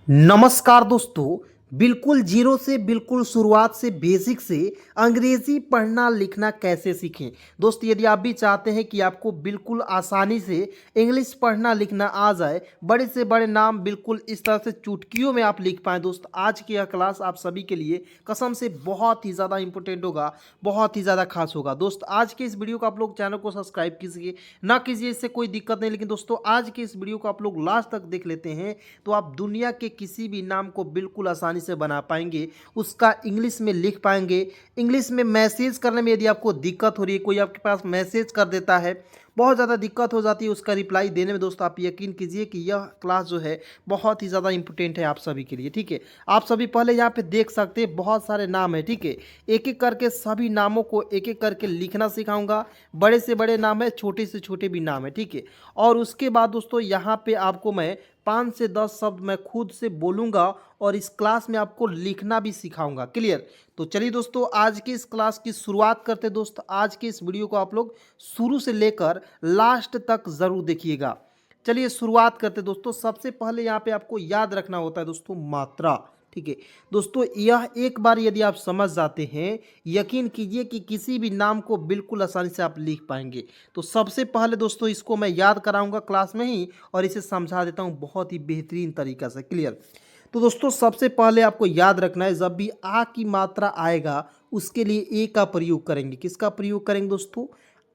नमस्कार दोस्तों। बिल्कुल जीरो से बिल्कुल शुरुआत से बेसिक से अंग्रेजी पढ़ना लिखना कैसे सीखें। दोस्त यदि आप भी चाहते हैं कि आपको बिल्कुल आसानी से इंग्लिश पढ़ना लिखना आ जाए, बड़े से बड़े नाम बिल्कुल इस तरह से चुटकियों में आप लिख पाएँ, दोस्त आज की यह क्लास आप सभी के लिए कसम से बहुत ही ज़्यादा इंपॉर्टेंट होगा, बहुत ही ज़्यादा खास होगा। दोस्त आज के इस वीडियो को आप लोग चैनल को सब्सक्राइब कीजिए, ना कीजिए इससे कोई दिक्कत नहीं, लेकिन दोस्तों आज के इस वीडियो को आप लोग लास्ट तक देख लेते हैं तो आप दुनिया के किसी भी नाम को बिल्कुल आसानी से बना पाएंगे, उसका इंग्लिश में लिख पाएंगे। इंग्लिश में मैसेज करने में यदि आपको दिक्कत हो रही है, कोई आपके पास मैसेज कर देता है, बहुत ज़्यादा दिक्कत हो जाती है उसका रिप्लाई देने में, दोस्तों आप यकीन कीजिए कि यह क्लास जो है बहुत ही ज़्यादा इंपॉर्टेंट है आप सभी के लिए। ठीक है, आप सभी पहले यहाँ पे देख सकते हैं बहुत सारे नाम है। ठीक है, एक एक करके सभी नामों को एक एक करके लिखना सिखाऊंगा। बड़े से बड़े नाम है, छोटे से छोटे भी नाम है। ठीक है, और उसके बाद दोस्तों यहाँ पे आपको मैं 5 से 10 शब्द मैं खुद से बोलूँगा और इस क्लास में आपको लिखना भी सिखाऊंगा। क्लियर? तो चलिए दोस्तों आज की इस क्लास की शुरुआत करते हैं। दोस्त आज के इस वीडियो को आप लोग शुरू से लेकर लास्ट तक ज़रूर देखिएगा। चलिए शुरुआत करते हैं दोस्तों। सबसे पहले यहाँ पे आपको याद रखना होता है दोस्तों मात्रा। ठीक है दोस्तों, यह एक बार यदि आप समझ जाते हैं, यकीन कीजिए कि किसी भी नाम को बिल्कुल आसानी से आप लिख पाएंगे। तो सबसे पहले दोस्तों इसको मैं याद कराऊंगा क्लास में ही और इसे समझा देता हूं बहुत ही बेहतरीन तरीका से। क्लियर? तो दोस्तों सबसे पहले आपको याद रखना है, जब भी आ की मात्रा आएगा उसके लिए ए का प्रयोग करेंगे। किसका प्रयोग करेंगे दोस्तों?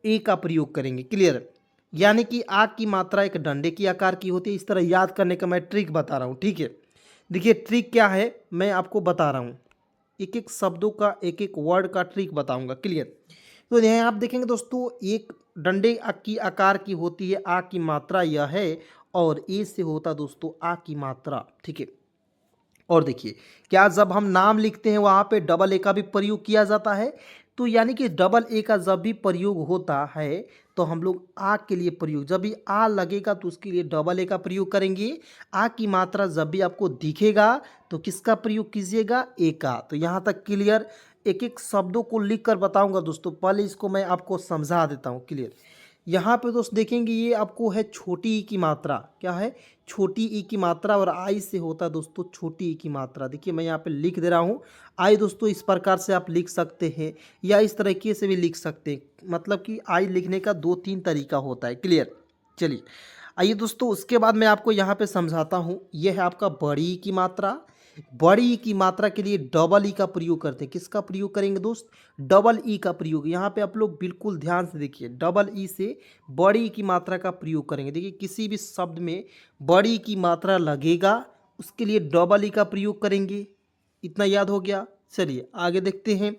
ए का प्रयोग करेंगे। क्लियर? यानी कि आ की मात्रा एक डंडे की आकार की होती है। इस तरह याद करने का मैं ट्रिक बता रहा हूँ। ठीक है, देखिए ट्रिक क्या है मैं आपको बता रहा हूँ, एक एक शब्दों का एक एक वर्ड का ट्रिक बताऊंगा। क्लियर? तो यहाँ आप देखेंगे दोस्तों एक डंडे की आकार की होती है, आ की मात्रा यह है और ए से होता दोस्तों आ की मात्रा। ठीक है, और देखिए क्या जब हम नाम लिखते हैं वहाँ पे डबल ए का भी प्रयोग किया जाता है। तो यानी कि डबल ए का जब भी प्रयोग होता है तो हम लोग आ के लिए प्रयोग, जब भी आ लगेगा तो उसके लिए डबल ए का प्रयोग करेंगे। आ की मात्रा जब भी आपको दिखेगा तो किसका प्रयोग कीजिएगा? ए का। तो यहाँ तक क्लियर? एक एक शब्दों को लिख कर बताऊँगा दोस्तों, पहले इसको मैं आपको समझा देता हूँ। क्लियर? यहाँ पे दोस्त देखेंगे ये आपको है छोटी ई की मात्रा। क्या है? छोटी ई की मात्रा, और आई से होता है दोस्तों छोटी ई की मात्रा। देखिए मैं यहाँ पे लिख दे रहा हूँ आई। दोस्तों इस प्रकार से आप लिख सकते हैं या इस तरीके से भी लिख सकते हैं, मतलब कि आई लिखने का 2-3 तरीका होता है। क्लियर? चलिए आइए दोस्तों उसके बाद मैं आपको यहाँ पे समझाता हूँ। यह है आपका बड़ी ई की मात्रा। बड़ी ई की मात्रा के लिए डबल ई का प्रयोग करते हैं। किसका प्रयोग करेंगे दोस्त? डबल ई का प्रयोग। यहाँ पे आप लोग बिल्कुल ध्यान से देखिए, डबल ई से बड़ी ई की मात्रा का प्रयोग करेंगे। देखिए किसी भी शब्द में बड़ी ई की मात्रा लगेगा उसके लिए डबल ई का प्रयोग करेंगे। इतना याद हो गया? चलिए आगे देखते हैं।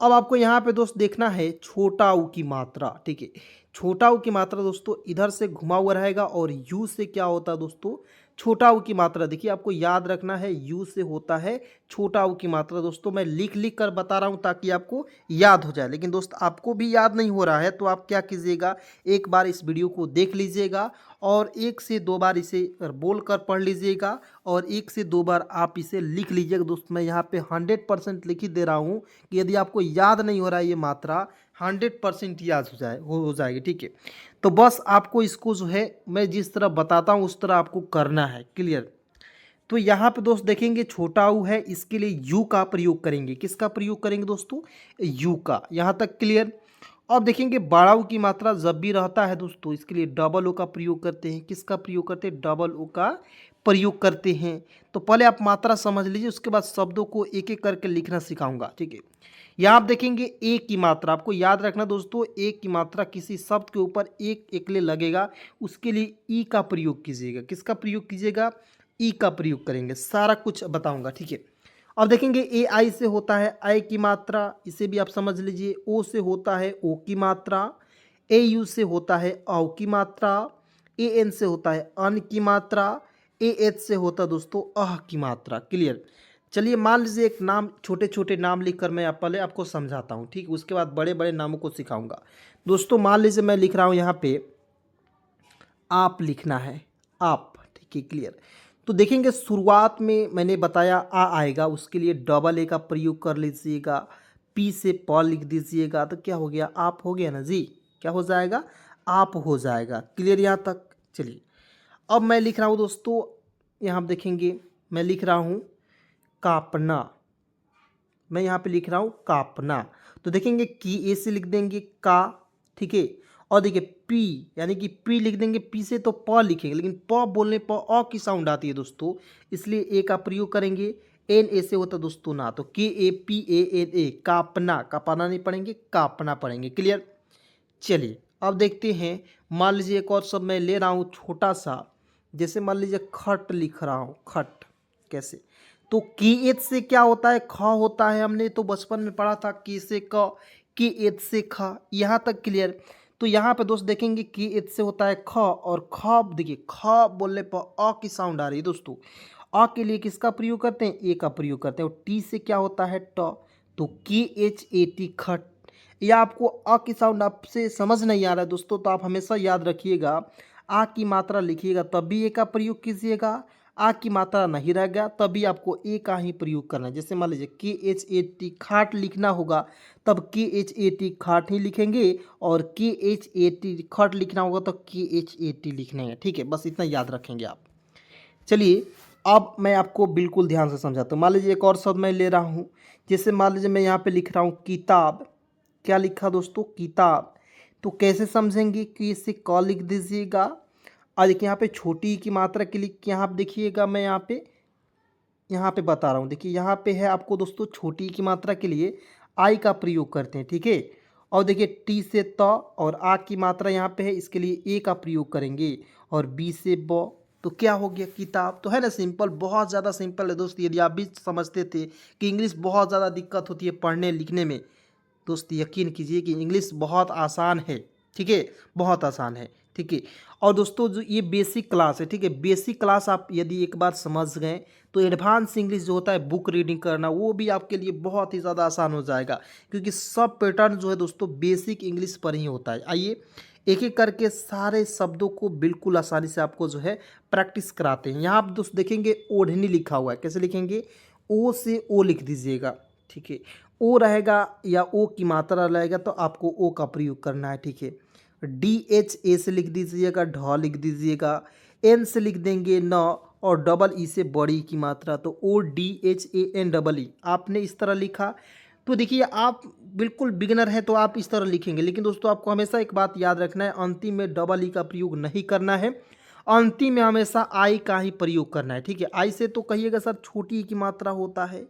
अब आपको यहाँ पे दोस्त देखना है छोटा ऊ की मात्रा। ठीक है, छोटा ऊ की मात्रा दोस्तों इधर से घुमा हुआ रहेगा और यू से क्या होता है दोस्तों? छोटा ऊ की मात्रा। देखिए आपको याद रखना है यू से होता है छोटा ऊ की मात्रा। दोस्तों मैं लिख लिख कर बता रहा हूँ ताकि आपको याद हो जाए, लेकिन दोस्त आपको भी याद नहीं हो रहा है तो आप क्या कीजिएगा, एक बार इस वीडियो को देख लीजिएगा और 1 से 2 बार इसे बोल कर पढ़ लीजिएगा और 1 से 2 बार आप इसे लिख लीजिएगा। दोस्त मैं यहाँ पे 100% लिख ही दे रहा हूँ कि यदि आपको याद नहीं हो रहा है ये मात्रा 100% याद हो जाएगी। ठीक है, तो बस आपको इसको जो है मैं जिस तरह बताता हूँ उस तरह आपको करना है। क्लियर? तो यहाँ पे दोस्त देखेंगे छोटा ऊ है, इसके लिए यू का प्रयोग करेंगे। किसका प्रयोग करेंगे दोस्तों? यू का। यहाँ तक क्लियर? अब देखेंगे बड़ा ऊ की मात्रा जब भी रहता है दोस्तों इसके लिए डबल ओ का प्रयोग करते हैं। किसका प्रयोग करते हैं? डबल ओ का प्रयोग करते हैं। तो पहले आप मात्रा समझ लीजिए, उसके बाद शब्दों को एक एक करके लिखना सिखाऊंगा। ठीक है, यहाँ आप देखेंगे ए की मात्रा। आपको याद रखना दोस्तों ए की मात्रा किसी शब्द के ऊपर एक एकले लगेगा उसके लिए ई का प्रयोग कीजिएगा। किसका प्रयोग कीजिएगा? ई का प्रयोग करेंगे। सारा कुछ बताऊंगा। ठीक है, अब देखेंगे ए आई से होता है आई की मात्रा, इसे भी आप समझ लीजिए। ओ से होता है ओ की मात्रा। ए यू से होता है औ की मात्रा। ए एन से होता है अन की मात्रा। ए एच से होता है दोस्तों अह की मात्रा। क्लियर? चलिए मान लीजिए एक नाम, छोटे छोटे नाम लिखकर मैं पहले आपको समझाता हूँ। ठीक, उसके बाद बड़े बड़े नामों को सिखाऊंगा। दोस्तों मान लीजिए मैं लिख रहा हूँ यहाँ पे आप लिखना है, आप। ठीक है, क्लियर? तो देखेंगे शुरुआत में मैंने बताया आ आएगा, उसके लिए डबल ए का प्रयोग कर लीजिएगा। पी से प लिख दीजिएगा तो क्या हो गया? आप हो गया ना जी। क्या हो जाएगा? आप हो जाएगा। क्लियर यहाँ तक? चलिए अब मैं लिख रहा हूँ दोस्तों, यहाँ आप देखेंगे मैं लिख रहा हूँ कापना, मैं यहाँ पे लिख रहा हूँ कापना। तो देखेंगे की ए से लिख देंगे का, ठीक है। और देखिए पी, यानी कि पी लिख देंगे, पी से तो प लिखेंगे, लेकिन प बोलने पर अ की साउंड आती है दोस्तों, इसलिए ए का प्रयोग करेंगे। एन ए से होता है दोस्तों ना, तो के A P A N A, कापना, कापाना नहीं पढ़ेंगे, कापना पढ़ेंगे। क्लियर। चलिए अब देखते हैं, मान लीजिए एक और शब्द मैं ले रहा हूँ छोटा सा, जैसे मान लीजिए खट लिख रहा हूँ, खट कैसे, तो की एच से क्या होता है, ख होता है, हमने तो बचपन में पढ़ा था की से क, की एच से ख, यहाँ तक क्लियर। तो यहाँ पे दोस्त देखेंगे की एच से होता है ख, और ख देखिए ख बोलने पर अ की साउंड आ रही है दोस्तों। अ के लिए किसका प्रयोग करते हैं, ए का प्रयोग करते हैं। और टी से क्या होता है ट, तो के एच ए टी खट। या आपको अ की साउंड आपसे समझ नहीं आ रहा है दोस्तों, तो आप हमेशा याद रखिएगा, आ की मात्रा लिखिएगा तब भी ए का प्रयोग कीजिएगा, आ की मात्रा नहीं रह गया तभी आपको ए का ही प्रयोग करना है। जैसे मान लीजिए के एच ए टी खाट लिखना होगा, तब के एच ए टी खाट ही लिखेंगे, और के एच ए टी खट लिखना होगा तो के एच ए टी लिखने हैं, ठीक है। बस इतना याद रखेंगे आप। चलिए अब मैं आपको बिल्कुल ध्यान से समझाता हूँ। मान लीजिए एक और शब्द मैं ले रहा हूँ, जैसे मान लीजिए मैं यहाँ पे लिख रहा हूँ किताब, क्या लिखा दोस्तों, किताब। तो कैसे समझेंगे कि इसे क लिख दीजिएगा, और देखिए यहाँ पे छोटी की मात्रा के लिए यहाँ आप देखिएगा, मैं यहाँ पे बता रहा हूँ। देखिए यहाँ पे है आपको दोस्तों, छोटी की मात्रा के लिए आई का प्रयोग करते हैं, ठीक है। और देखिए टी से त, और आ की मात्रा यहाँ पे है, इसके लिए ए का प्रयोग करेंगे, और बी से ब, तो क्या हो गया किताब। तो है ना सिंपल, बहुत ज़्यादा सिंपल है दोस्त। यदि आप भी समझते थे कि इंग्लिश बहुत ज़्यादा दिक्कत होती है पढ़ने लिखने में, दोस्त यकीन कीजिए कि इंग्लिश बहुत आसान है, ठीक है, बहुत आसान है, ठीक है। और दोस्तों जो ये बेसिक क्लास है, ठीक है, बेसिक क्लास आप यदि एक बार समझ गए तो एडवांस इंग्लिश जो होता है बुक रीडिंग करना वो भी आपके लिए बहुत ही ज़्यादा आसान हो जाएगा, क्योंकि सब पैटर्न जो है दोस्तों बेसिक इंग्लिश पर ही होता है। आइए एक एक करके सारे शब्दों को बिल्कुल आसानी से आपको जो है प्रैक्टिस कराते हैं। यहाँ आप दोस्त देखेंगे ओढ़नी लिखा हुआ है, कैसे लिखेंगे, ओ से ओ लिख दीजिएगा, ठीक है। ओ रहेगा या ओ की मात्रा रहेगा तो आपको ओ का प्रयोग करना है, ठीक है। डी एच ए से लिख दीजिएगा, ढ लिख दीजिएगा। एन से लिख देंगे न, और डबल ई से बड़ी की मात्रा, तो O D H A N double E आपने इस तरह लिखा। तो देखिए आप बिल्कुल बिगिनर हैं तो आप इस तरह लिखेंगे, लेकिन दोस्तों आपको हमेशा एक बात याद रखना है, अंतिम में डबल ई का प्रयोग नहीं करना है, अंतिम में हमेशा आई का ही प्रयोग करना है, ठीक है। आई से तो कहिएगा सर छोटी ई की मात्रा होता है,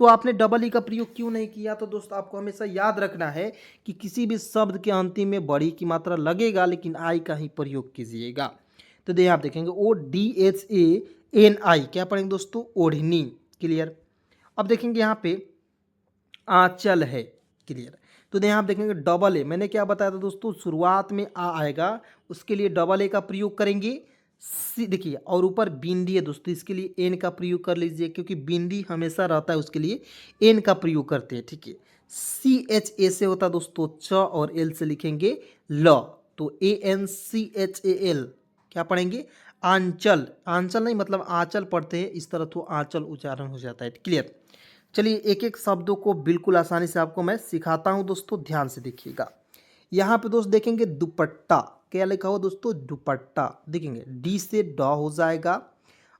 तो आपने डबल ई का प्रयोग क्यों नहीं किया। तो दोस्तों आपको हमेशा याद रखना है कि किसी भी शब्द के अंतिम में बड़ी की मात्रा लगेगा, लेकिन आई का ही प्रयोग कीजिएगा। तो देखिए आप देखेंगे O D H A N I, क्या पढ़ेंगे दोस्तों, ओढ़नी। क्लियर। अब देखेंगे यहाँ पे आंचल है, क्लियर। तो यहाँ आप देखेंगे डबल ए, मैंने क्या बताया था दोस्तों, शुरुआत में आ आएगा, उसके लिए डबल ए का प्रयोग करेंगे। सी देखिए, और ऊपर बिंदी है दोस्तों, इसके लिए एन का प्रयोग कर लीजिए, क्योंकि बिंदी हमेशा रहता है, उसके लिए एन का प्रयोग करते हैं, ठीक है। सी एच ए से होता है दोस्तों च, और एल से लिखेंगे ल, तो A N C H A L, क्या पढ़ेंगे, आंचल। आंचल नहीं मतलब आंचल पढ़ते हैं, इस तरह तो आंचल उच्चारण हो जाता है। क्लियर। चलिए एक एक शब्दों को बिल्कुल आसानी से आपको मैं सिखाता हूं दोस्तों, ध्यान से देखिएगा। यहाँ पे दोस्त देखेंगे दुपट्टा, क्या लिखा हो दोस्तों, दुपट्टा। देखेंगे डी से ड हो जाएगा,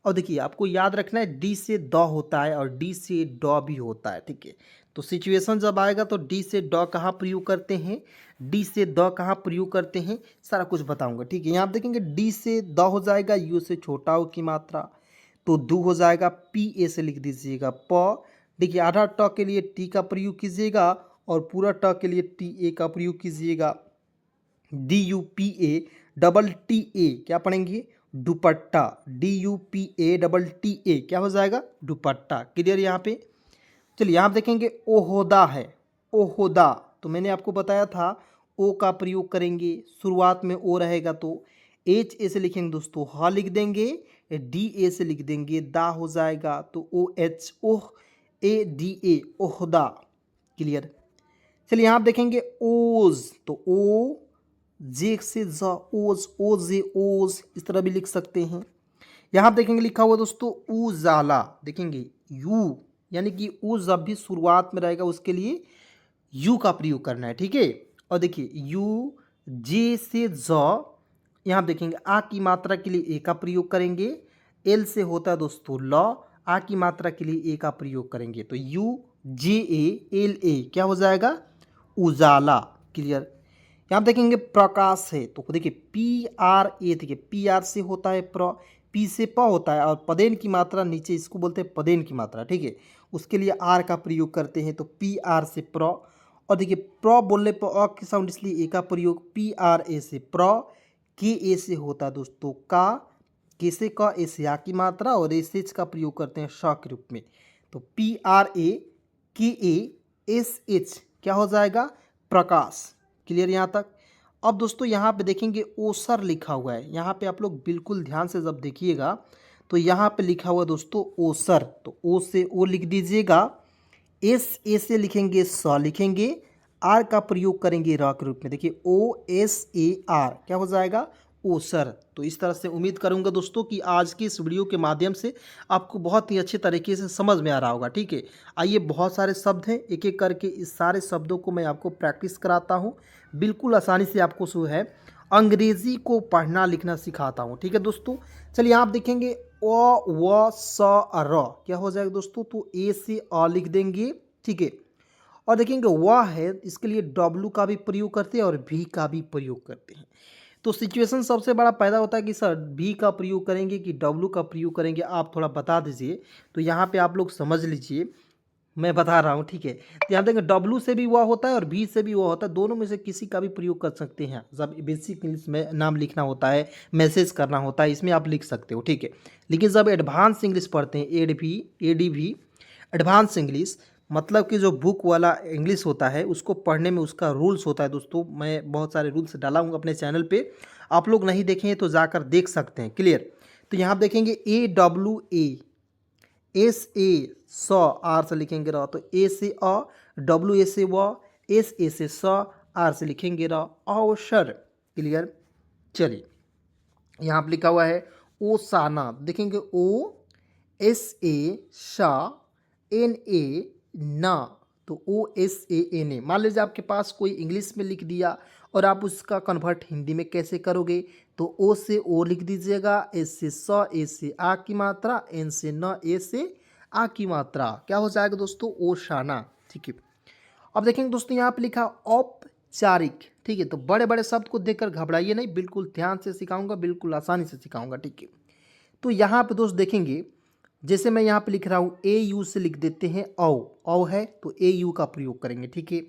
और देखिए आपको याद रखना है डी से द होता है और डी से ड भी होता है, ठीक है। तो सिचुएशन जब आएगा तो डी से ड कहाँ प्रयोग करते हैं, डी से द कहाँ प्रयोग करते हैं, सारा कुछ बताऊंगा, ठीक है। यहाँ आप देखेंगे डी से द हो जाएगा, यू से छोटा हो की मात्रा, तो दू हो जाएगा, पी ए से लिख दीजिएगा प। देखिए आधा ट के लिए टी का प्रयोग कीजिएगा, और पूरा ट के लिए टी ए का प्रयोग कीजिएगा। D U P A double T A, क्या पढ़ेंगे, दुपट्टा। D U P A double T A क्या हो जाएगा, दुपट्टा। क्लियर यहाँ पे। चलिए यहाँ आप देखेंगे ओहोदा है, ओहोदा। तो मैंने आपको बताया था ओ का प्रयोग करेंगे, शुरुआत में ओ रहेगा तो एच ए से लिखेंगे दोस्तों ह लिख देंगे, डी ए से लिख देंगे दा हो जाएगा, तो O H oh A D A, ओहदा। क्लियर। चलिए यहाँ आप देखेंगे ओज, तो ओ जे से ज, ओज, ओ जे ओज, इस तरह भी लिख सकते हैं। यहाँ आप देखेंगे लिखा हुआ दोस्तों उजाला, देखेंगे यू, यानी कि उ जब भी शुरुआत में रहेगा उसके लिए यू का प्रयोग करना है, ठीक है। और देखिए यू, जे से ज, यहाँ आप देखेंगे आ की मात्रा के लिए ए का प्रयोग करेंगे, एल से होता है दोस्तों ल, आ की मात्रा के लिए ए का प्रयोग करेंगे तो UJALA क्या हो जाएगा, उजाला। क्लियर। यहाँ आप देखेंगे प्रकाश है तो देखिए PRA, देखिए PR से होता है प्र, P से प होता है और पदेन की मात्रा नीचे इसको बोलते हैं पदेन की मात्रा, ठीक है। उसके लिए R का प्रयोग करते हैं तो PR से प्र, और देखिए प्र बोलने पर अ की साउंड इसलिए ए का प्रयोग, PRA से प्र, KA से होता है दोस्तों का, के से क, ए से आ की मात्रा और एस का प्रयोग करते हैं श के रूप में। तो PRAKASH क्या हो जाएगा, प्रकाश। क्लियर यहाँ तक। अब दोस्तों यहाँ पे देखेंगे ओसर लिखा हुआ है, यहाँ पे आप लोग बिल्कुल ध्यान से जब देखिएगा तो यहाँ पे लिखा हुआ है दोस्तों ओसर, तो ओ से ओ लिख दीजिएगा, एस ए से लिखेंगे स लिखेंगे, आर का प्रयोग करेंगे र के रूप में, देखिए OSAR क्या हो जाएगा, ओसर। तो इस तरह से उम्मीद करूंगा दोस्तों कि आज की इस वीडियो के माध्यम से आपको बहुत ही अच्छे तरीके से समझ में आ रहा होगा, ठीक है। आइए बहुत सारे शब्द हैं, एक एक करके इस सारे शब्दों को मैं आपको प्रैक्टिस कराता हूं, बिल्कुल आसानी से आपको जो है अंग्रेजी को पढ़ना लिखना सिखाता हूं, ठीक है दोस्तों। चलिए आप देखेंगे अ व स र क्या हो जाएगा दोस्तों, तो ए से अ लिख देंगे, ठीक है। और देखेंगे वह है, इसके लिए W का भी प्रयोग करते हैं और भी का भी प्रयोग करते हैं। तो सिचुएशन सबसे बड़ा पैदा होता है कि सर भी का प्रयोग करेंगे कि W का प्रयोग करेंगे, आप थोड़ा बता दीजिए। तो यहाँ पे आप लोग समझ लीजिए, मैं बता रहा हूँ, ठीक है। तो यहाँ देखेंगे W से भी वह होता है और भी से भी वह होता है, दोनों में से किसी का भी प्रयोग कर सकते हैं। जब बेसिक इंग्लिश में नाम लिखना होता है, मैसेज करना होता है, इसमें आप लिख सकते हो, ठीक है। लेकिन जब एडवांस इंग्लिश पढ़ते हैं, ADV एडवांस इंग्लिश, मतलब कि जो बुक वाला इंग्लिश होता है उसको पढ़ने में उसका रूल्स होता है दोस्तों। मैं बहुत सारे रूल्स डाला हूँ अपने चैनल पे, आप लोग नहीं देखे हैं तो जाकर देख सकते हैं। क्लियर। तो यहाँ देखेंगे AWA स आर से लिखेंगे र, तो ए से अ, WA से व, SA से स, आर से लिखेंगे र, अवसर। क्लियर। चलिए यहाँ पर लिखा हुआ है ओसाना, देखेंगे OSA सा, NA ना, तो OSANA। मान लीजिए आपके पास कोई इंग्लिश में लिख दिया और आप उसका कन्वर्ट हिंदी में कैसे करोगे, तो O से O लिख दीजिएगा, S से स, A से आ की मात्रा, N से न, A से आ की मात्रा, क्या हो जाएगा दोस्तों, ओशाना, ठीक है। अब देखेंगे दोस्तों यहाँ पे लिखा औपचारिक, ठीक है। तो बड़े बड़े शब्द को देखकर घबराइए नहीं, बिल्कुल ध्यान से सिखाऊंगा, बिल्कुल आसानी से सिखाऊंगा, ठीक है। तो यहाँ पे दोस्त देखेंगे, जैसे मैं यहाँ पे लिख रहा हूँ AU से लिख देते हैं औ है तो AU का प्रयोग करेंगे, ठीक है।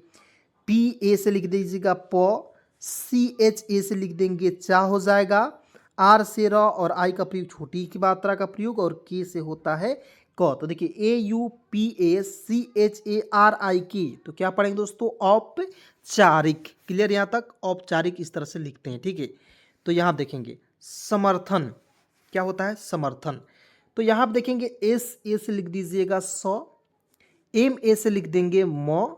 PA से लिख दीजिएगा प, CHA से लिख देंगे चा हो जाएगा, R से र और I का प्रयोग छोटी की मात्रा का प्रयोग, और K से होता है क। तो देखिए AUPACHARIK, तो क्या पढ़ेंगे दोस्तों, औपचारिक। क्लियर यहाँ तक, औपचारिक इस तरह से लिखते हैं, ठीक है। तो यहाँ देखेंगे समर्थन, क्या होता है, समर्थन। तो यहाँ आप देखेंगे SA से लिख दीजिएगा स, MA से लिख देंगे म,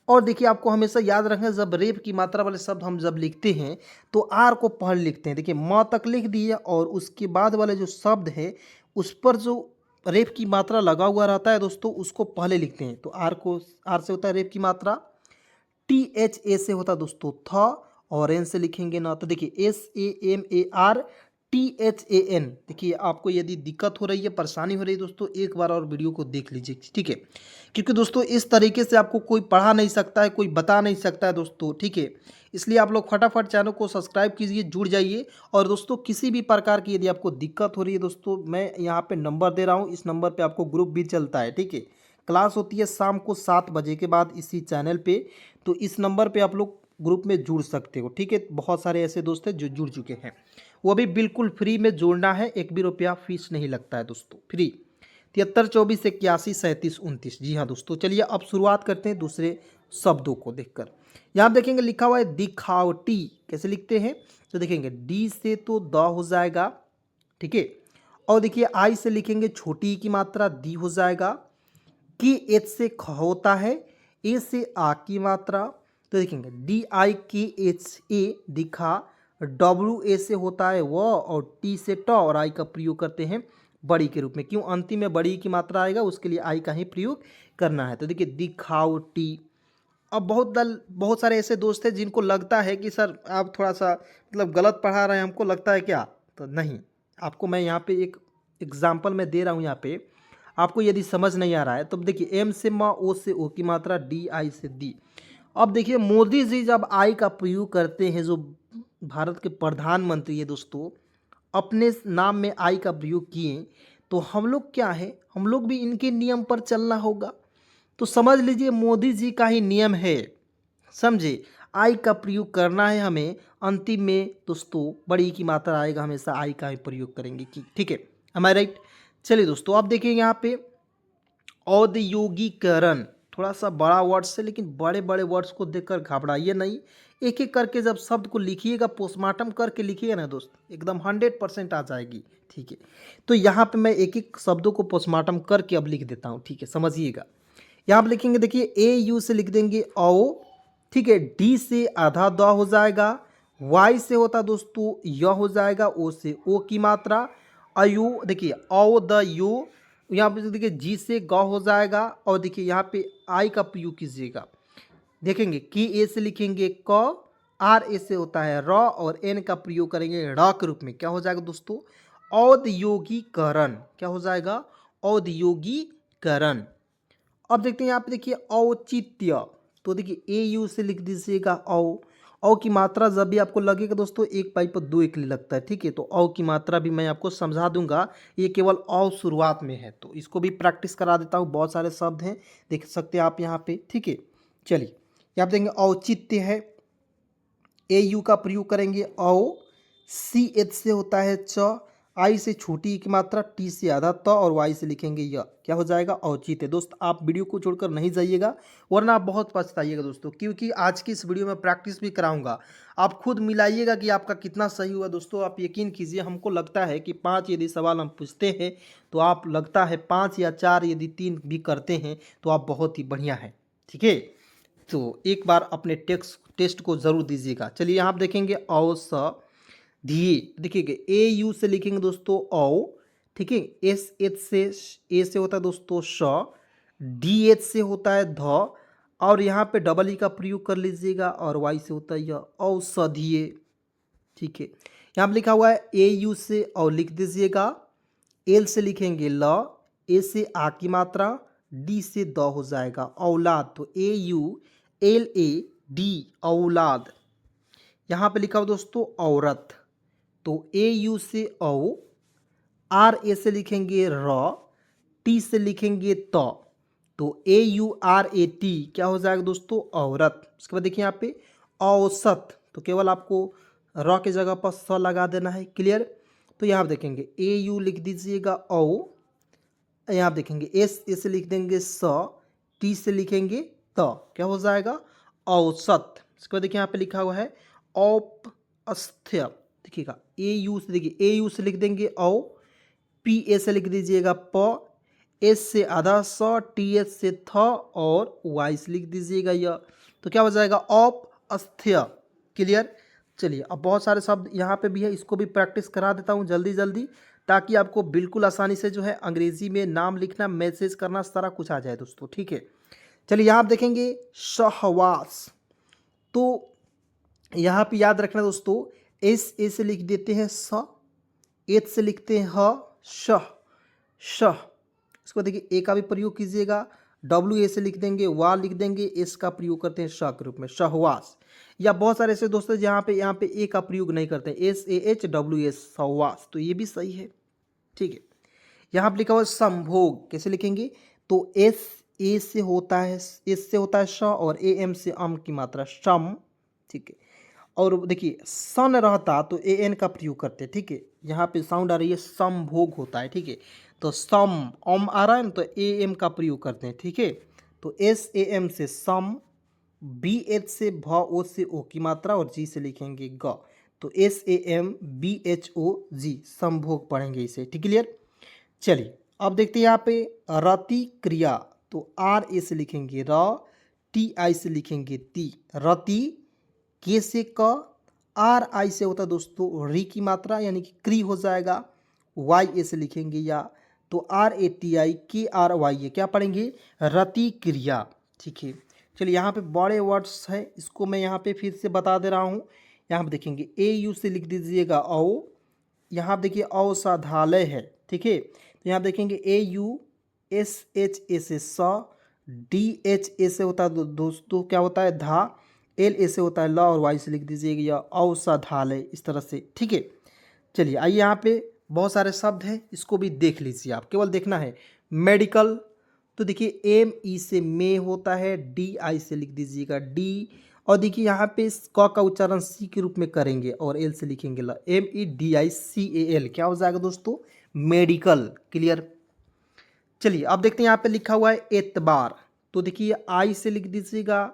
और देखिए आपको हमेशा याद रखना, जब रेप की मात्रा वाले शब्द हम जब लिखते हैं तो आर को पहले लिखते हैं। देखिए म तक लिख दिए और उसके बाद वाले जो शब्द है उस पर जो रेप की मात्रा लगा हुआ रहता है दोस्तों, उसको पहले लिखते हैं। तो आर से होता है रेप की मात्रा, THA से होता है दोस्तों थ, और एन से लिखेंगे ना, तो देखिए SAMARTHAN। देखिए आपको यदि दिक्कत हो रही है, परेशानी हो रही है दोस्तों, एक बार और वीडियो को देख लीजिए, ठीक है। क्योंकि दोस्तों इस तरीके से आपको कोई पढ़ा नहीं सकता है, कोई बता नहीं सकता है दोस्तों, ठीक है। इसलिए आप लोग फटाफट चैनल को सब्सक्राइब कीजिए, जुड़ जाइए। और दोस्तों किसी भी प्रकार की यदि आपको दिक्कत हो रही है दोस्तों, मैं यहाँ पे नंबर दे रहा हूँ, इस नंबर पे आपको ग्रुप भी चलता है, ठीक है। क्लास होती है शाम को 7 बजे के बाद इसी चैनल पे, तो इस नंबर पे आप लोग ग्रुप में जुड़ सकते हो, ठीक है। बहुत सारे ऐसे दोस्त हैं जो जुड़ चुके हैं, वो भी बिल्कुल फ्री में जुड़ना है, 1 भी रुपया फीस नहीं लगता है दोस्तों, फ्री। 73 24 81 37 29। जी हाँ दोस्तों, चलिए अब शुरुआत करते हैं दूसरे शब्दों को देखकर। यहाँ देखेंगे लिखा हुआ है दिखावटी, कैसे लिखते हैं, तो देखेंगे D से तो द हो जाएगा, ठीक है। और देखिए I से लिखेंगे छोटी की मात्रा दी हो जाएगा, KH से ख होता है, A से आ की मात्रा, तो देखेंगे DIKHA दिखा, WA से होता है व, और T से ट, और I का प्रयोग करते हैं बड़ी के रूप में। क्यों, अंतिम में बड़ी की मात्रा आएगा, उसके लिए I का ही प्रयोग करना है। तो देखिए दिखावटी। अब बहुत सारे ऐसे दोस्त हैं जिनको लगता है कि सर आप थोड़ा सा मतलब गलत पढ़ा रहे हैं, हमको लगता है क्या, तो नहीं, आपको मैं यहाँ पे एक एग्जाम्पल मैं दे रहा हूँ। यहाँ पे आपको यदि समझ नहीं आ रहा है तो देखिए एम से म, ओ से ओ की मात्रा, डी आई से दी। अब देखिए मोदी जी जब आई का प्रयोग करते हैं, जो भारत के प्रधानमंत्री है दोस्तों, अपने नाम में आई का प्रयोग किए, तो हम लोग क्या है, हम लोग भी इनके नियम पर चलना होगा। तो समझ लीजिए मोदी जी का ही नियम है, समझे, आई का प्रयोग करना है हमें। अंतिम में दोस्तों बड़ी की मात्रा आएगा, हमेशा आई का ही प्रयोग करेंगे कि ठीक है, am I राइट। चलिए दोस्तों आप देखिए यहाँ पे औद्योगिकरण, थोड़ा सा बड़ा वर्ड्स है, लेकिन बड़े बड़े वर्ड्स को देखकर घबराइए नहीं। एक एक करके जब शब्द को लिखिएगा, पोस्टमार्टम करके लिखिएगा ना दोस्त, एकदम 100% आ जाएगी। ठीक है, तो यहाँ पे मैं एक एक शब्दों को पोस्टमार्टम करके अब लिख देता हूँ। ठीक है, समझिएगा। यहाँ पे लिखेंगे, देखिए ए यू से लिख देंगे औ, ठीक है, डी से आधा द हो जाएगा, वाई से होता दोस्तों य हो जाएगा, ओ से ओ की मात्रा, अयु, देखिए औ द यू, यहाँ पे देखिए जी से ग हो जाएगा, और देखिए यहाँ पे आई का प्रयोग कीजिएगा, देखेंगे कि ए से लिखेंगे क, आर ए से होता है र, और एन का प्रयोग करेंगे ड़ के रूप में, क्या हो जाएगा दोस्तों, औद्योगिकरण। क्या हो जाएगा, औद्योगिकरण। अब देखते हैं यहाँ पे, देखिए औचित्य, तो देखिए ए यू से लिख दीजिएगा औ की मात्रा जब भी आपको लगेगा दोस्तों एक पाई पर दो एक लगता है। ठीक है, तो औ की मात्रा भी मैं आपको समझा दूंगा, ये केवल औ शुरुआत में है, तो इसको भी प्रैक्टिस करा देता हूँ। बहुत सारे शब्द हैं, देख सकते हैं आप यहाँ पे। ठीक है, चलिए यहाँ पे देंगे औचित्य है, ए यू का प्रयोग करेंगे औ, सी एच से होता है च, आई से छोटी ई की मात्रा, टी से आधा त, और वाई से लिखेंगे य, क्या हो जाएगा, औचित्य। दोस्त आप वीडियो को छोड़कर नहीं जाइएगा, वरना आप बहुत पछताइएगा दोस्तों, क्योंकि आज की इस वीडियो में प्रैक्टिस भी कराऊंगा। आप खुद मिलाइएगा कि आपका कितना सही हुआ दोस्तों। आप यकीन कीजिए, हमको लगता है कि 5 यदि सवाल हम पूछते हैं तो आप लगता है 5 या 4 यदि 3 भी करते हैं तो आप बहुत ही बढ़िया हैं। ठीक है, तो एक बार अपने टेस्ट को ज़रूर दीजिएगा। चलिए यहाँ आप देखेंगे औषधि, देखिएगा ए यू से लिखेंगे दोस्तों औ, ठीक है, एस एच से, ए से होता है दोस्तों श, डी एच से होता है ध, और यहाँ पे डबल ई का प्रयोग कर लीजिएगा, और वाई से होता है यह औषधीय। ठीक है, यहाँ पे लिखा हुआ है ए यू से और लिख दीजिएगा, एल से लिखेंगे ल, ए से आ की मात्रा, डी से द हो जाएगा औलाद, तो ए यू एल ए डी औलाद। यहाँ पे लिखा हुआ दोस्तों औरत, तो ए यू से औ, आर ए से लिखेंगे र, टी से लिखेंगे त, तो ए यू आर ए टी, क्या हो जाएगा दोस्तों, औरत। उसके बाद देखिए यहाँ पे औसत, तो केवल आपको र के जगह पर स लगा देना है, क्लियर। तो यहाँ पे देखेंगे ए यू लिख दीजिएगा औ, यहाँ पे देखेंगे एस ए से लिख देंगे स, टी से लिखेंगे त, क्या हो जाएगा, औसत। इसके बाद देखिए यहाँ पे लिखा हुआ है औपस्थ्य, देखिएगा ए यू से, देखिए ए यू से लिख देंगे औ, पी ए से लिख दीजिएगा प, एस से आधा स, टी एच से थ, और वाई से लिख दीजिएगा य, तो क्या हो जाएगा औपस्थ्य, क्लियर। चलिए अब बहुत सारे शब्द यहाँ पे भी है, इसको भी प्रैक्टिस करा देता हूँ जल्दी जल्दी, ताकि आपको बिल्कुल आसानी से जो है अंग्रेजी में नाम लिखना, मैसेज करना, सारा कुछ आ जाए दोस्तों। ठीक है, चलिए यहाँ आप देखेंगे सहवास, तो यहाँ पे याद रखना दोस्तों, एस ए से लिख देते हैं स, एच से लिखते हैं ह, शह, शह। इसको देखिए ए का भी प्रयोग कीजिएगा, डब्ल्यू ए से लिख देंगे, वा लिख देंगे, एस का प्रयोग करते हैं श के रूप में, सहवास। या बहुत सारे ऐसे दोस्तों जहाँ पे यहाँ पे ए का प्रयोग नहीं करते हैं, S A H W S, सहवास, तो ये भी सही है। ठीक है, यहाँ पे लिखा हुआ है संभोग, कैसे लिखेंगे, तो एस ए से होता है, एस से होता है श, और ए एम से अम की मात्रा, सम। ठीक है, और देखिए सन रहता तो ए एन का प्रयोग करते। ठीक है, यहाँ पे साउंड आ रही है, संभोग होता है। ठीक है, तो सम, ओम आ रहा है ना, तो ए एम का प्रयोग करते हैं। ठीक है, तो एस ए एम से सम, बी एच से भ, ओ से ओ की मात्रा, और जी से लिखेंगे ग, तो S A M B H O G, संभोग पढ़ेंगे इसे। ठीक, क्लियर। चलिए अब देखते हैं यहाँ पे रति क्रिया, तो आर ए से लिखेंगे र, टी आई से लिखेंगे ती, रति, के से क, आर आई से होता है दोस्तों री की मात्रा, यानी कि क्री हो जाएगा, वाई ए से लिखेंगे या, तो आर ए टी आई के आर वाई ए, क्या पढ़ेंगे, रति क्रिया। ठीक है, चलिए यहाँ पे बड़े वर्ड्स है, इसको मैं यहाँ पे फिर से बता दे रहा हूँ। यहाँ पे देखेंगे ए यू से लिख दीजिएगा औ, यहाँ पे देखिए औषधालय है। ठीक है, तो यहाँ देखेंगे ए यू एस एच ए से स, डी एच ए से होता है दोस्तों क्या होता है धा, एल ए से होता है ल और वाई से लिख दीजिएगा या औषधालय, इस तरह से। ठीक है, चलिए आइए यहाँ पे बहुत सारे शब्द हैं, इसको भी देख लीजिए, आप केवल देखना है। मेडिकल, तो देखिए एम ई से मे होता है, डी आई से लिख दीजिएगा डी, और देखिए यहाँ पे क का उच्चारण सी के रूप में करेंगे और एल से लिखेंगे ल, M E D I C A L, क्या हो जाएगा दोस्तों, मेडिकल। क्लियर। चलिए अब देखते हैं यहाँ पे लिखा हुआ है एतबार, तो देखिए आई से लिख दीजिएगा,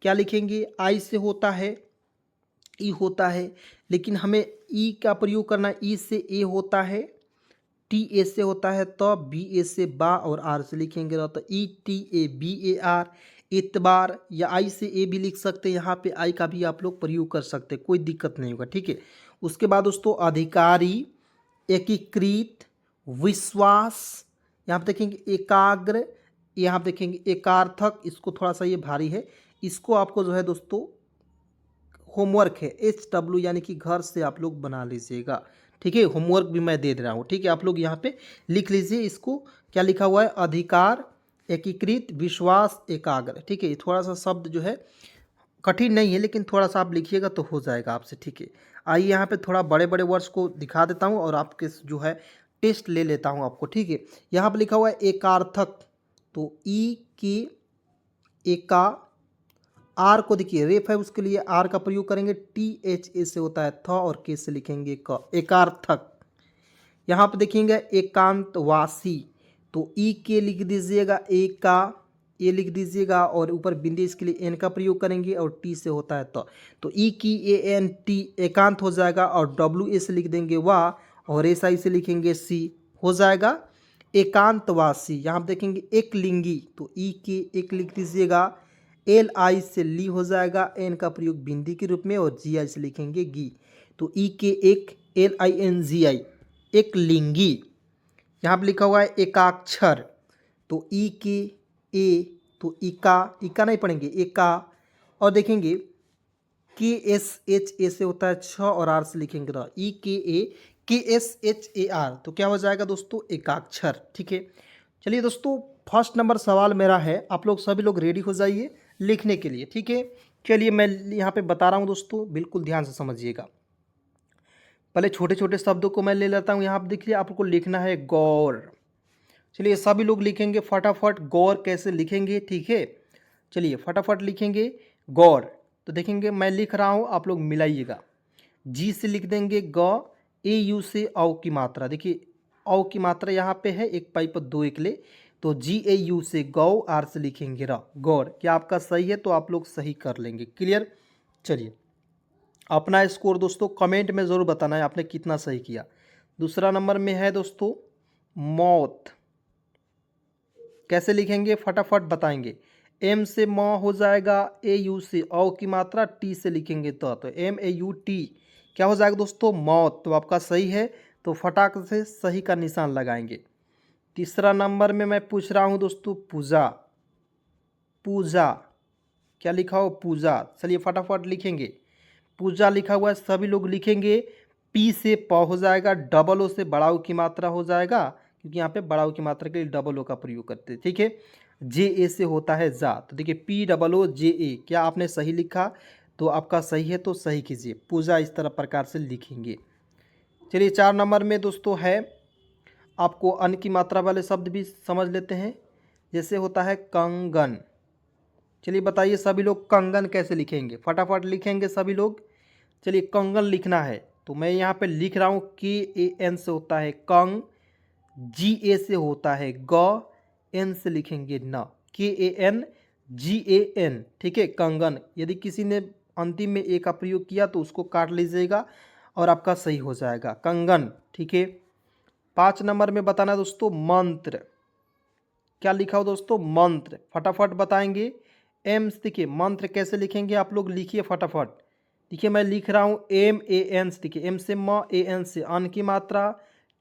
क्या लिखेंगे, आई से होता है, ई होता है, लेकिन हमें ई का प्रयोग करना है, ई से ए होता है, टी ए से होता है तो, बी ए से बा और आर से लिखेंगे तो E T A B A R, इतबार, या आई से ए भी लिख सकते हैं, यहाँ पे आई का भी आप लोग प्रयोग कर सकते हैं, कोई दिक्कत नहीं होगा। ठीक है, उसके बाद दोस्तों अधिकारी, एकीकृत, विश्वास, यहाँ पे देखेंगे एकाग्र, यहाँ पे देखेंगे एकार्थक, इसको थोड़ा सा ये भारी है, इसको आपको जो है दोस्तों होमवर्क है, एच डब्ल्यू यानी कि घर से आप लोग बना लीजिएगा। ठीक है, होमवर्क भी मैं दे रहा हूँ। ठीक है, आप लोग यहाँ पे लिख लीजिए इसको, क्या लिखा हुआ है, अधिकार, एकीकृत, विश्वास, एकाग्र। ठीक है, थोड़ा सा शब्द जो है कठिन नहीं है, लेकिन थोड़ा सा आप लिखिएगा तो हो जाएगा आपसे। ठीक है, आइए यहाँ पे थोड़ा बड़े बड़े वर्ड्स को दिखा देता हूँ और आपके जो है टेस्ट ले लेता हूँ आपको। ठीक है, यहाँ पे लिखा हुआ है एकार्थक, तो ई के एका, आर को देखिए रेफ है, उसके लिए आर का प्रयोग करेंगे, टी एच ए से होता है थ और के से लिखेंगे क, एकार्थक। यहाँ पे देखेंगे एकांतवासी, तो ई के लिख दीजिएगा, ए का ए लिख दीजिएगा और ऊपर बिंदी, इसके लिए एन का प्रयोग करेंगे और टी से होता है तो ई की ए एन टी एकांत हो जाएगा, और डब्ल्यू ए से लिख देंगे वाह, और एस आई से लिखेंगे सी, हो जाएगा एकांतवासी। यहाँ पे देखेंगे एक लिंगी, तो ई के एक लिख दीजिएगा, एल आई से ली हो जाएगा, एन का प्रयोग बिंदी के रूप में, और जी आई से लिखेंगे गी, तो ई के एक, एल आई एन जी आई, एक लिंगी। यहाँ पे लिखा हुआ है एकाक्षर, तो ई के ए, तो इका, इका नहीं पढ़ेंगे एका, और देखेंगे के एस एच ए से होता है छ और आर से लिखेंगे र, ई के एस एच ए आर, तो क्या हो जाएगा दोस्तों, एकाक्षर। ठीक है, चलिए दोस्तों फर्स्ट नंबर सवाल मेरा है, आप लोग सभी लोग रेडी हो जाइए लिखने के लिए। ठीक है, चलिए मैं यहाँ पे बता रहा हूँ दोस्तों, बिल्कुल ध्यान से समझिएगा। पहले छोटे छोटे शब्दों को मैं ले लेता हूँ, यहाँ पे देखिए आपको लिखना है गौर। चलिए सभी लोग लिखेंगे फटाफट, गौर कैसे लिखेंगे। ठीक है, चलिए फटाफट लिखेंगे गौर, तो देखेंगे मैं लिख रहा हूँ, आप लोग मिलाइएगा। जी से लिख देंगे ग, ए यू से औ की मात्रा, देखिए औ की मात्रा यहाँ पे है, एक पाई पर दो एकले, तो जी ए यू से गौ, आर से लिखेंगे र, गौर। क्या आपका सही है, तो आप लोग सही कर लेंगे। क्लियर। चलिए अपना स्कोर दोस्तों कमेंट में ज़रूर बताना है आपने कितना सही किया। दूसरा नंबर में है दोस्तों मौत, कैसे लिखेंगे फटाफट बताएंगे। एम से म हो जाएगा, ए यू से औ की मात्रा, टी से लिखेंगे तो एम ए यू टी, क्या हो जाएगा दोस्तों, मौत। तो आपका सही है, तो फटाक से सही का निशान लगाएंगे। तीसरा नंबर में मैं पूछ रहा हूँ दोस्तों पूजा, पूजा क्या लिखा हो, पूजा। चलिए फटाफट लिखेंगे, पूजा लिखा हुआ है, सभी लोग लिखेंगे। पी से प हो जाएगा, डबल ओ से बड़ा ओ की मात्रा हो जाएगा, क्योंकि यहाँ पे बड़ा ओ की मात्रा के लिए डबल ओ का प्रयोग करते हैं। ठीक है, जे ए से होता है जा, तो देखिए पी डबल ओ जे ए, क्या आपने सही लिखा, तो आपका सही है तो सही कीजिए। पूजा इस तरह प्रकार से लिखेंगे। चलिए 4 नंबर में दोस्तों है, आपको अन की मात्रा वाले शब्द भी समझ लेते हैं, जैसे होता है कंगन। चलिए बताइए सभी लोग कंगन कैसे लिखेंगे, फटाफट लिखेंगे सभी लोग। चलिए कंगन लिखना है, तो मैं यहाँ पे लिख रहा हूँ, के ए एन से होता है कंग, जी ए से होता है ग, एन से लिखेंगे न, के A N G A N. ठीक है, कंगन। यदि किसी ने अंतिम में ए का प्रयोग किया तो उसको काट लीजिएगा और आपका सही हो जाएगा, कंगन। ठीक है, 5 नंबर में बताना दोस्तों मंत्र, क्या लिखा हो दोस्तों, मंत्र। फटाफट बताएंगे। एम देखिए मंत्र कैसे लिखेंगे, आप लोग लिखिए फटाफट। देखिए मैं लिख रहा हूँ एम ए एन, देखिए एम से म, ए एन से अन की मात्रा,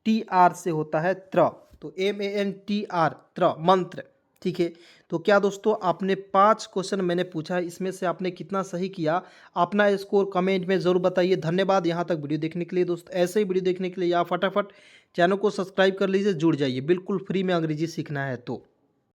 टी आर से होता है त्र, तो M A N T R, त्र, मंत्र। ठीक है। तो क्या दोस्तों आपने 5 क्वेश्चन मैंने पूछा, इसमें से आपने कितना सही किया? अपना स्कोर कमेंट में ज़रूर बताइए। धन्यवाद यहाँ तक वीडियो देखने के लिए दोस्त। ऐसे ही वीडियो देखने के लिए आप फटाफट चैनल को सब्सक्राइब कर लीजिए, जुड़ जाइए। बिल्कुल फ्री में अंग्रेजी सीखना है तो।